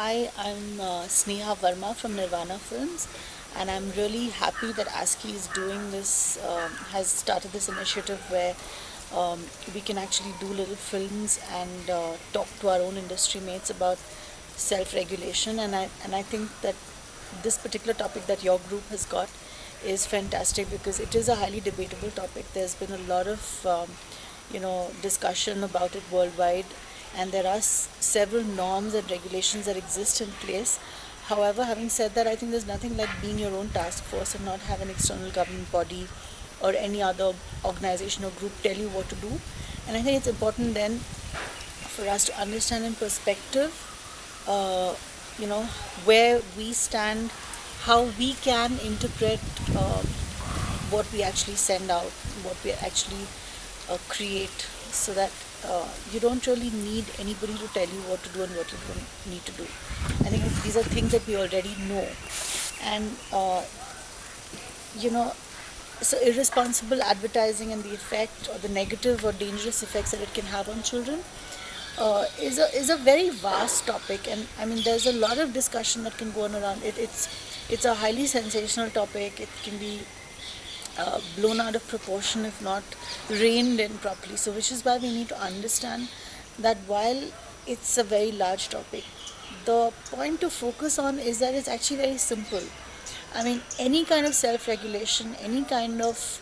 Hi, I'm Sneha Verma from Nirvana Films, and I'm really happy that ASCII is doing this, has started this initiative where we can actually do little films and talk to our own industry mates about self-regulation. And I think that this particular topic that your group has got is fantastic because it is a highly debatable topic. There's been a lot of discussion about it worldwide, and there are several norms and regulations that exist in place. However, having said that, I think there's nothing like being your own task force and not have an external government body or any other organization or group tell you what to do. And I think it's important then for us to understand in perspective, uh, you know, where we stand, how we can interpret what we actually send out, what we actually create, so that you don't really need anybody to tell you what to do and what you don't need to do. I think these are things that we already know. And, you know, so irresponsible advertising and the effect or the negative or dangerous effects that it can have on children is a very vast topic, and I mean there's a lot of discussion that can go on around it. It's a highly sensational topic. It can be blown out of proportion if not reined in properly. So, which is why we need to understand that while it's a very large topic, the point to focus on is that it's actually very simple. I mean, any kind of self regulation, any kind of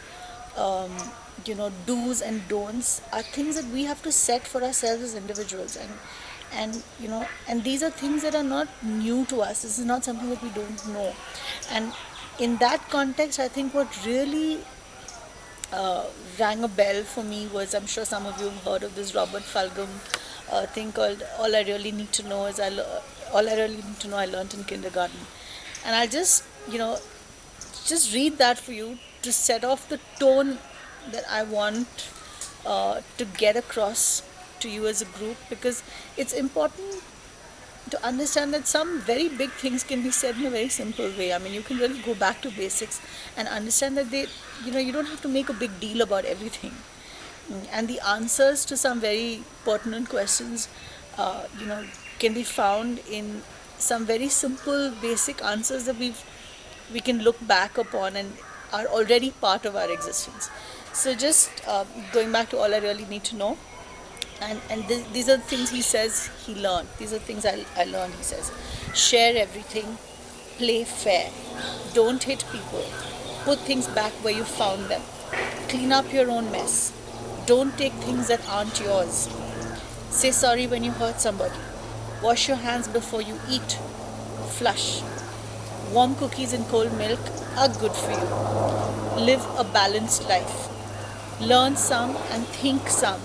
do's and don'ts are things that we have to set for ourselves as individuals, and these are things that are not new to us. This is not something that we don't know. And in that context, I think what really rang a bell for me was, I'm sure some of you have heard of this Robert Fulghum thing called All I Really Need to Know I Learned in Kindergarten. And I'll just read that for you to set off the tone that I want to get across to you as a group, because it's important to understand that some very big things can be said in a very simple way. I mean, you can really go back to basics and understand that you don't have to make a big deal about everything. And the answers to some very pertinent questions, uh, you know, can be found in some very simple, basic answers that we can look back upon and are already part of our existence. So, just going back to All I Really Need to Know, and these are the things he says he learned. These are things I learned. He says, share everything, play fair, don't hit people, put things back where you found them, clean up your own mess, don't take things that aren't yours, say sorry when you hurt somebody, wash your hands before you eat, flush, warm cookies and cold milk are good for you, live a balanced life, learn some and think some,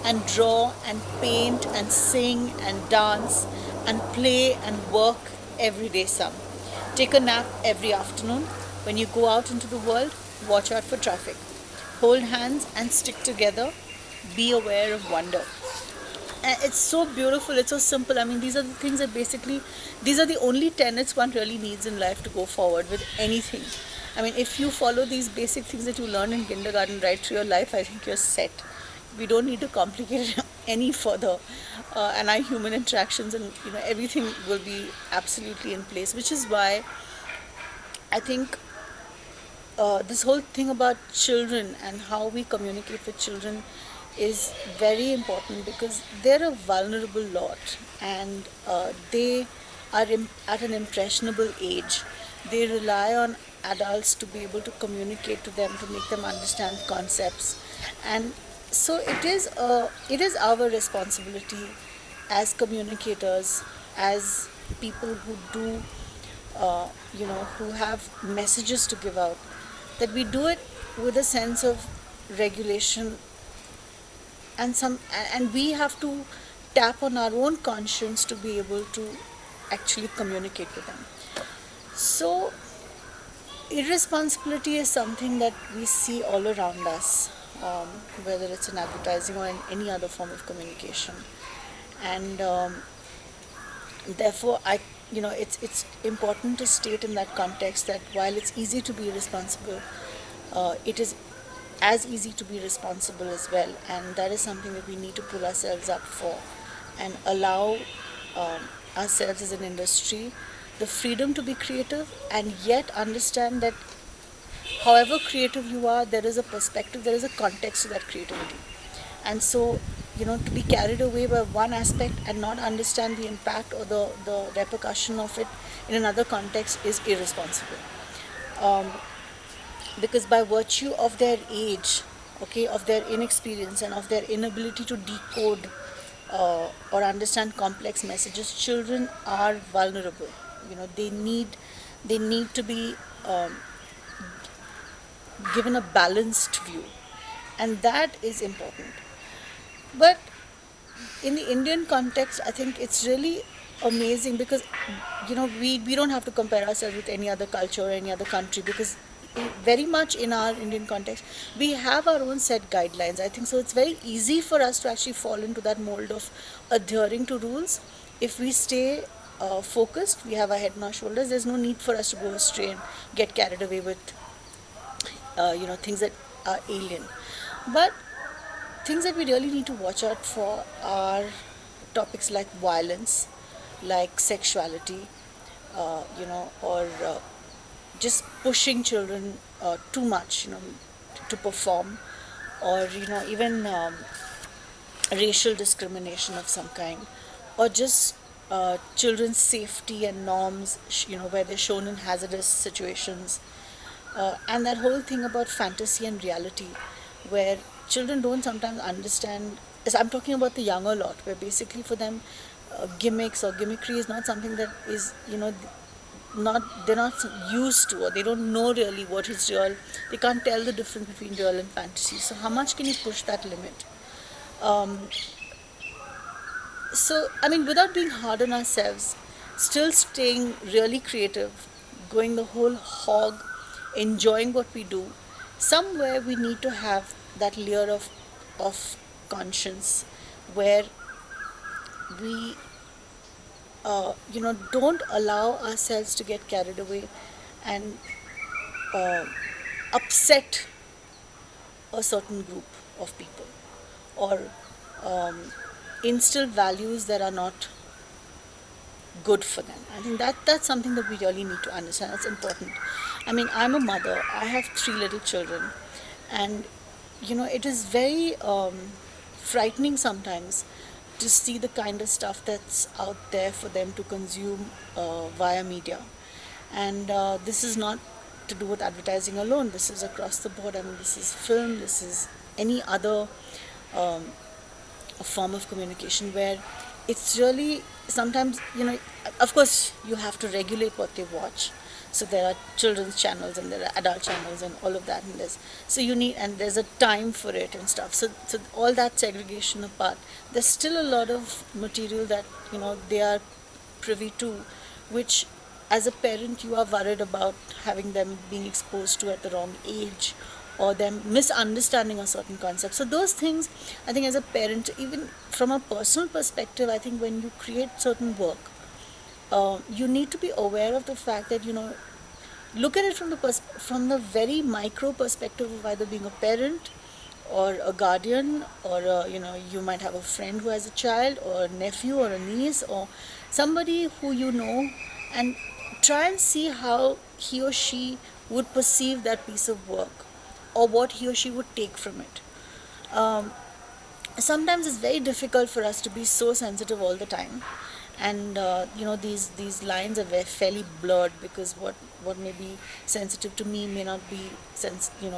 and draw and paint and sing and dance and play and work every day some. Take a nap every afternoon. When you go out into the world, watch out for traffic. Hold hands and stick together. Be aware of wonder. And it's so beautiful, it's so simple. I mean, these are the things that basically, these are the only tenets one really needs in life to go forward with anything. I mean, if you follow these basic things that you learn in kindergarten right through your life, I think you're set. We don't need to complicate it any further. And our human interactions and everything will be absolutely in place, which is why I think this whole thing about children and how we communicate with children is very important, because they're a vulnerable lot, and they are at an impressionable age. They rely on adults to be able to communicate to them, to make them understand concepts. And so it is our responsibility as communicators, as people who do who have messages to give out, that we do it with a sense of regulation, and we have to tap on our own conscience to be able to actually communicate with them. So irresponsibility is something that we see all around us, whether it's in advertising or in any other form of communication. And therefore, it's important to state in that context that while it's easy to be irresponsible, it is as easy to be responsible as well, and that is something that we need to pull ourselves up for and allow. ourselves as an industry the freedom to be creative, and yet understand that however creative you are, there is a perspective, there is a context to that creativity. And so, to be carried away by one aspect and not understand the impact or the repercussion of it in another context is irresponsible. Um, because by virtue of their age, okay, of their inexperience and of their inability to decode or understand complex messages, children are vulnerable. They need to be um, given a balanced view, and that is important. But in the Indian context, I think it's really amazing because we don't have to compare ourselves with any other culture or any other country, because very much in our Indian context we have our own set guidelines. I think so it's very easy for us to actually fall into that mold of adhering to rules. If we stay focused, we have our head on our shoulders, there's no need for us to go astray and get carried away with things that are alien. But things that we really need to watch out for are topics like violence, like sexuality, or just pushing children too much, to perform, or even racial discrimination of some kind, or just children's safety and norms, where they're shown in hazardous situations, and that whole thing about fantasy and reality, where children don't sometimes understand. I'm talking about the younger lot, where basically for them, gimmicks or gimmickry is not something that is, not they're not used to, or they don't know really what is real. They can't tell the difference between real and fantasy. So how much can you push that limit? Um, so I mean, without being hard on ourselves, still staying really creative, going the whole hog, enjoying what we do. Somewhere we need to have that layer of conscience, where we don't allow ourselves to get carried away and uh, upset a certain group of people, or um, instill values that are not good for them. I think that's something that we really need to understand. That's important. I mean, I'm a mother. I have three little children, and it is very frightening sometimes to see the kind of stuff that's out there for them to consume via media. And this is not to do with advertising alone. This is across the board. I mean, this is film. This is any other um, a form of communication, where it's really sometimes, of course you have to regulate what they watch. So there are children's channels and there are adult channels and all of that, and there's a time for it and stuff. So all that segregation apart, there's still a lot of material that they are privy to, which as a parent you are worried about having them being exposed to at the wrong age, or them misunderstanding a certain concept. So those things, I think as a parent, even from a personal perspective, I think when you create certain work, you need to be aware of the fact that look at it from the very micro perspective of either being a parent or a guardian, or you might have a friend who has a child, or a nephew or a niece, or somebody who and try and see how he or she would perceive that piece of work, or what he or she would take from it. um, Sometimes it's very difficult for us to be so sensitive all the time, and these lines are fairly blurred, because what may be sensitive to me may not be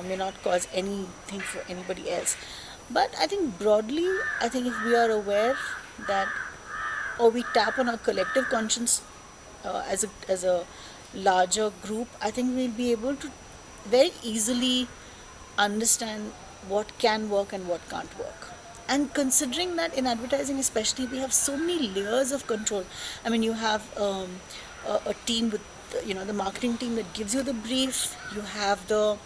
may not cause anything for anybody else. But I think broadly, I think if we are aware that, or we tap on our collective conscience as a larger group, I think we'll be able to very easily understand what can work and what can't work. And considering that in advertising especially, we have so many layers of control. I mean, you have a team with the marketing team that gives you the brief. You have the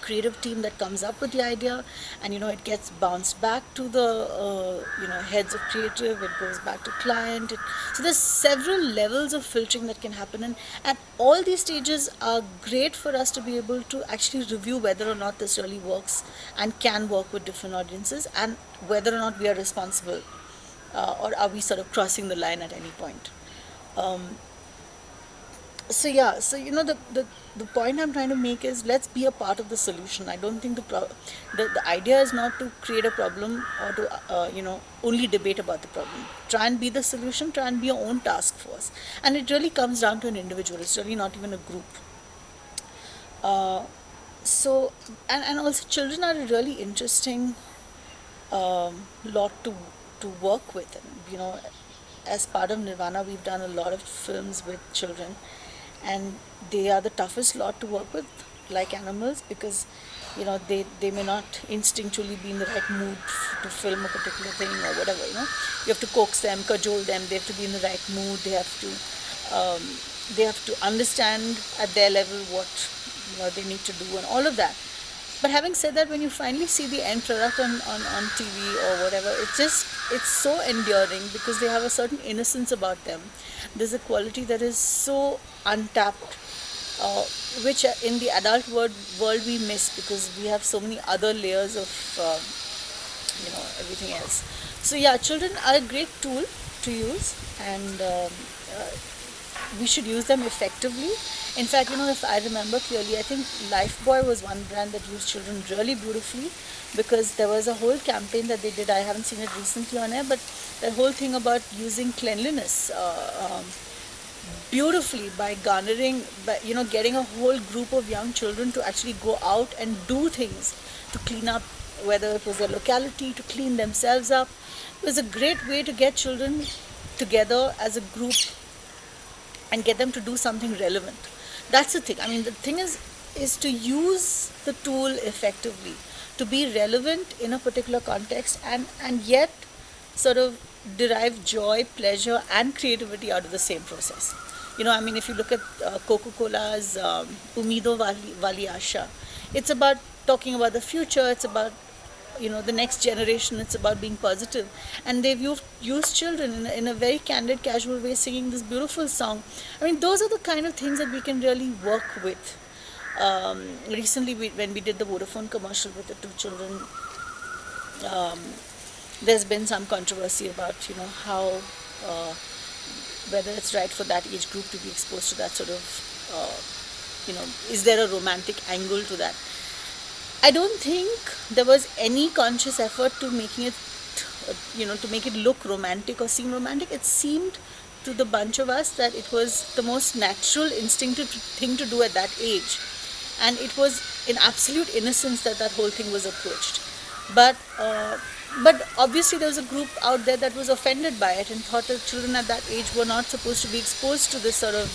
creative team that comes up with the idea, and it gets bounced back to the heads of creative. It goes back to client. So there's several levels of filtering that can happen, and all these stages are great for us to be able to actually review whether or not this really works and can work with different audiences, and whether or not we are responsible, or are we sort of crossing the line at any point. So yeah, so the point I'm trying to make is, let's be a part of the solution. I don't think the idea is not to create a problem, or to only debate about the problem. Try and be the solution. Try and be your own task force. And it really comes down to an individual. It's really not even a group. uh, so and also, children are a really interesting lot to work with. And as part of Nirvana, we've done a lot of films with children, and they are the toughest lot to work with, like animals, because they may not instinctually be in the right mood to film a particular thing or whatever. You have to coax them, cajole them. They have to be in the right mood. Um, they have to understand at their level what they need to do, and all of that. But having said that, when you finally see the end product on TV or whatever, it's so endearing, because they have a certain innocence about them. There's a quality that is so untapped, uh, which in the adult world we miss, because we have so many other layers of everything else. So yeah, children are a great tool to use, and we should use them effectively. In fact, if I remember clearly, I think Lifebuoy was one brand that used children really beautifully, because there was a whole campaign that they did. I haven't seen it recently on air, but the whole thing about using cleanliness beautifully, by garnering, by getting a whole group of young children to actually go out and do things to clean up, whether it was their locality, to clean themselves up. It was a great way to get children together as a group and get them to do something relevant. That's the thing. I mean, the thing is to use the tool effectively, to be relevant in a particular context, and yet sort of derive joy, pleasure, and creativity out of the same process. I mean, if you look at Coca-Cola's Umido Wali Asha, it's about talking about the future. It's about the next generation. It's about being positive, and they've used children in a very candid, casual way, singing this beautiful song. I mean, those are the kind of things that we can really work with. Recently, when we did the Vodafone commercial with the two children, um, there's been some controversy about how uh, whether it's right for that age group to be exposed to that sort of is there a romantic angle to that. I don't think there was any conscious effort to making it, to make it look romantic or seem romantic. It seemed to the bunch of us that it was the most natural, instinctive thing to do at that age, and it was in absolute innocence that that whole thing was approached. But obviously there was a group out there that was offended by it and thought that children at that age were not supposed to be exposed to this sort of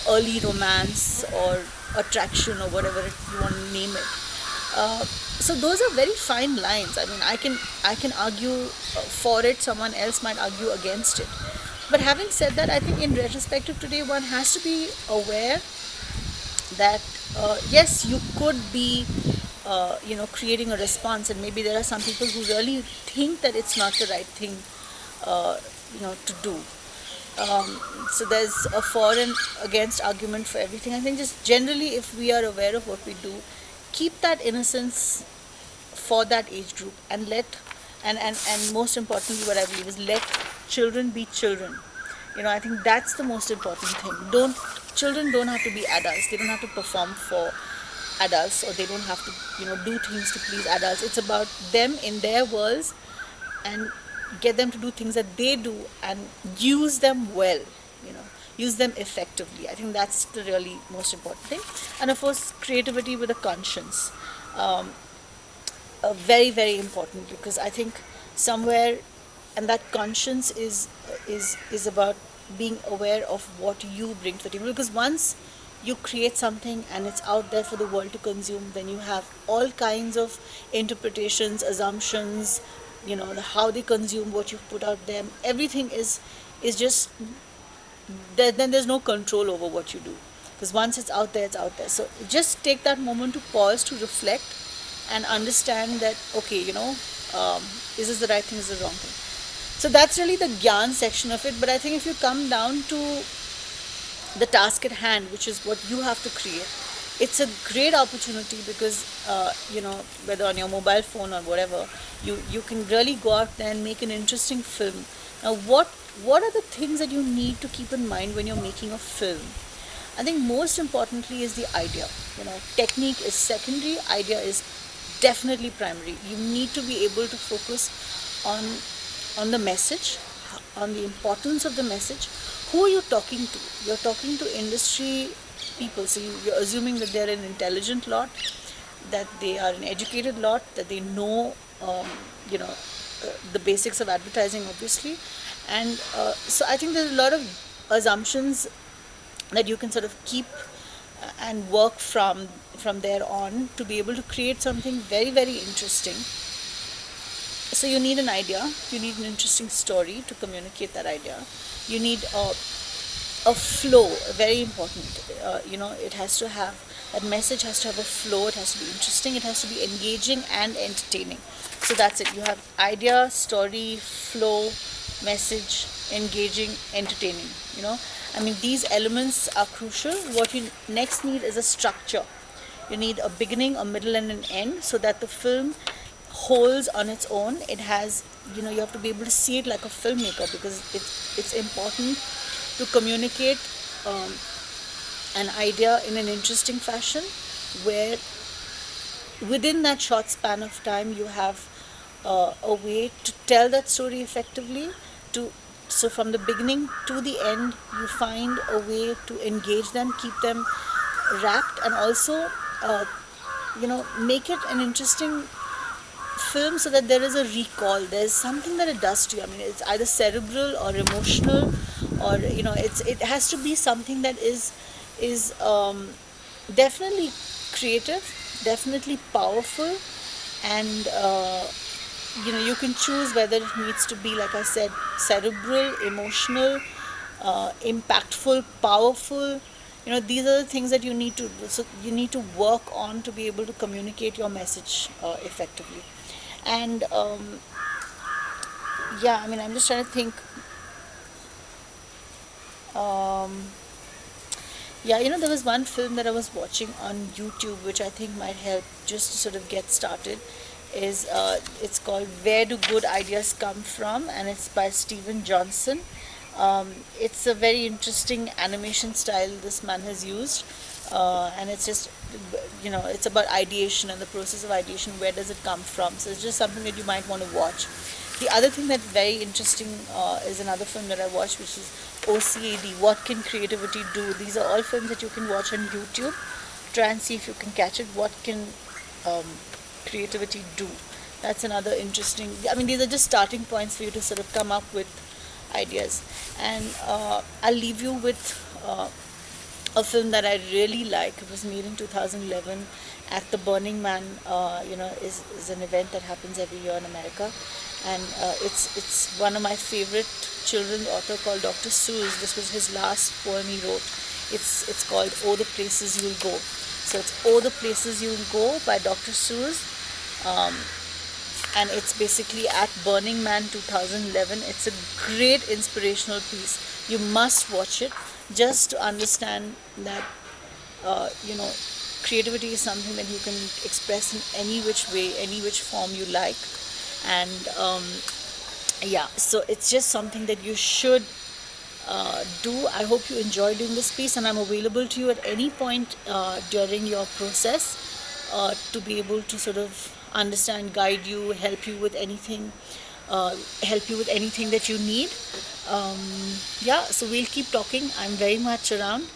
early romance or attraction, or whatever you want to name it. So those are very fine lines. I mean, I can argue for it. Someone else might argue against it. But having said that, I think in retrospective today, one has to be aware that yes, you could be creating a response, and maybe there are some people who really think that it's not the right thing to do. So there's a for and against argument for everything. I think just generally, if we are aware of what we do, keep that innocence for that age group, and and most importantly, what I believe is, let children be children. I think that's the most important thing. Children don't have to be adults. They don't have to perform for adults, or they don't have to do things to please adults. It's about them in their worlds, and get them to do things that they do, and use them well, use them effectively. I think that's the really most important thing. And of course, creativity with a conscience, very, very important, because I think somewhere, and that conscience is about being aware of what you bring to the table. Because once you create something and it's out there for the world to consume, then you have all kinds of interpretations, assumptions, how they consume what you've put out there. Everything is just, then there's no control over what you do, because once it's out there, it's out there. So just take that moment to pause, to reflect, and understand that, okay, is this the right thing, is this the wrong thing. So that's really the Gyan section of it. But I think if you come down to the task at hand, which is what you have to create, it's a great opportunity because whether on your mobile phone or whatever, you can really go out there and make an interesting film. Now, what are the things that you need to keep in mind when you're making a film? I think most importantly is the idea. Technique is secondary, idea is definitely primary. You need to be able to focus on the message, on the importance of the message. Who are you talking to? You're talking to industry people, so you're assuming that they're an intelligent lot, that they are an educated lot, that they know the basics of advertising, obviously. And so I think there's a lot of assumptions that you can sort of keep and work from there on to be able to create something very, very interesting. So you need an idea, you need an interesting story to communicate that idea. You need a flow, very important. It has to have, that message has to have a flow, it has to be interesting, it has to be engaging and entertaining. So that's it. You have idea, story, flow, message, engaging, entertaining. These elements are crucial. What you next need is a structure. You need a beginning, a middle, and an end, so that the film holds on its own. It has, you have to be able to see it like a filmmaker, because it's important to communicate an idea in an interesting fashion, where within that short span of time you have a way to tell that story effectively. So from the beginning to the end, you find a way to engage them, keep them wrapped, and also make it an interesting film, so that there is a recall, there's something that it does to you. It's either cerebral or emotional, or it has to be something that is definitely creative, definitely powerful, and you can choose whether it needs to be, like I said, cerebral, emotional, impactful, powerful. These are the things that you need to work on to be able to communicate your message effectively. And I'm just trying to think. There was one film that I was watching on YouTube, which I think might help just to sort of get started. It's called Where Do Good Ideas Come From, and it's by Steven Johnson. It's a very interesting animation style this man has used, and it's just, it's about ideation and the process of ideation. Where does it come from? So it's just something that you might want to watch. The other thing that's very interesting is another film that I watched, which is OCAD, What Can Creativity Do? These are all films that you can watch on YouTube. Try and see if you can catch it. What can creativity do? That's another interesting. These are just starting points for you to sort of come up with ideas. And I'll leave you with a film that I really like. It was made in 2011 at the Burning Man. Is an event that happens every year in America, and it's one of my favorite children's author called Dr. Seuss. This was his last poem he wrote. It's called Oh the Places You'll Go. So it's Oh the Places You'll Go by Dr. Seuss. And it's basically at Burning Man 2011. It's a great inspirational piece. You must watch it just to understand that creativity is something that you can express in any which way, any which form you like. And so it's just something that you should do. I hope you enjoy doing this piece, and I'm available to you at any point during your process to be able to sort of understand, guide you, help you with anything that you need. So we'll keep talking. I'm very much around,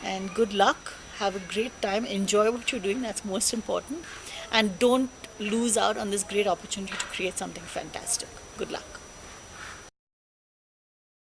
and good luck. Have a great time. Enjoy what you're doing. That's most important. And don't lose out on this great opportunity to create something fantastic. Good luck.